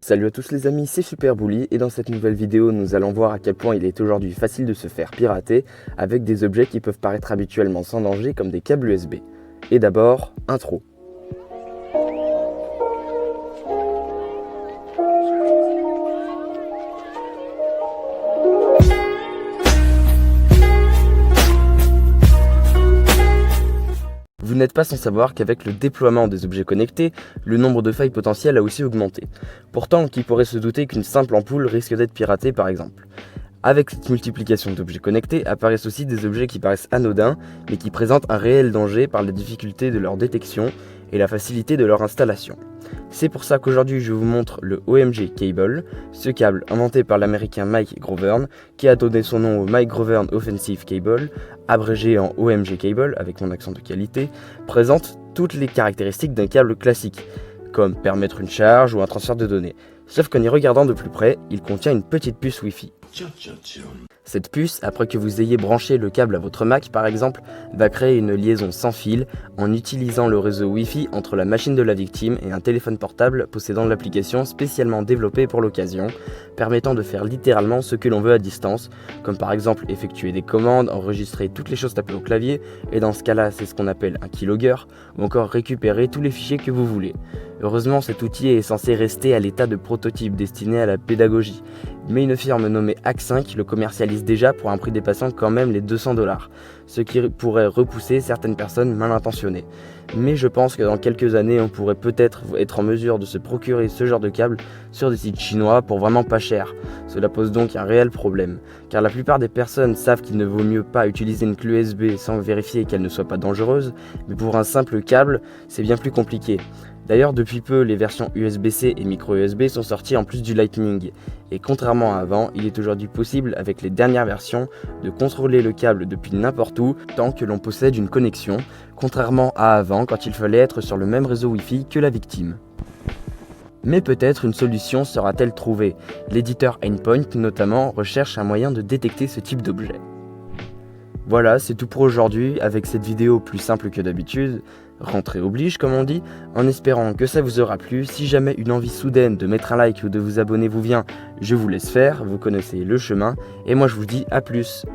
Salut à tous les amis, c'est Super Bully et dans cette nouvelle vidéo nous allons voir à quel point il est aujourd'hui facile de se faire pirater avec des objets qui peuvent paraître habituellement sans danger comme des câbles USB. Et d'abord, intro. Vous n'êtes pas sans savoir qu'avec le déploiement des objets connectés, le nombre de failles potentielles a aussi augmenté. Pourtant, qui pourrait se douter qu'une simple ampoule risque d'être piratée par exemple. Avec cette multiplication d'objets connectés apparaissent aussi des objets qui paraissent anodins, mais qui présentent un réel danger par la difficulté de leur détection et la facilité de leur installation. C'est pour ça qu'aujourd'hui je vous montre le OMG Cable, ce câble inventé par l'américain Mike Grovern, qui a donné son nom au Mike Grovern Offensive Cable, abrégé en OMG Cable avec mon accent de qualité, présente toutes les caractéristiques d'un câble classique, comme permettre une charge ou un transfert de données. Sauf qu'en y regardant de plus près, il contient une petite puce Wi-Fi. Cette puce, après que vous ayez branché le câble à votre Mac par exemple, va créer une liaison sans fil en utilisant le réseau Wi-Fi entre la machine de la victime et un téléphone portable possédant l'application spécialement développée pour l'occasion, permettant de faire littéralement ce que l'on veut à distance, comme par exemple effectuer des commandes, enregistrer toutes les choses tapées au clavier, et dans ce cas-là c'est ce qu'on appelle un keylogger, ou encore récupérer tous les fichiers que vous voulez. Heureusement, cet outil est censé rester à l'état de prototype destiné à la pédagogie, mais une firme nommée Hack5 le commercialise déjà pour un prix dépassant quand même les 200$, ce qui pourrait repousser certaines personnes mal intentionnées. Mais je pense que dans quelques années, on pourrait peut-être être en mesure de se procurer ce genre de câble sur des sites chinois pour vraiment pas cher. Cela pose donc un réel problème, car la plupart des personnes savent qu'il ne vaut mieux pas utiliser une clé USB sans vérifier qu'elle ne soit pas dangereuse, mais pour un simple câble, c'est bien plus compliqué. D'ailleurs, depuis peu, les versions USB-C et micro USB sont sorties en plus du Lightning. Et contrairement à avant, il est aujourd'hui possible, avec les dernières versions, de contrôler le câble depuis n'importe où, tant que l'on possède une connexion, contrairement à avant quand il fallait être sur le même réseau Wi-Fi que la victime. Mais peut-être une solution sera-t-elle trouvée. L'éditeur Aimpoint notamment recherche un moyen de détecter ce type d'objet. Voilà, c'est tout pour aujourd'hui, avec cette vidéo plus simple que d'habitude, rentrée oblige comme on dit, en espérant que ça vous aura plu. Si jamais une envie soudaine de mettre un like ou de vous abonner vous vient, je vous laisse faire, vous connaissez le chemin, et moi je vous dis à plus.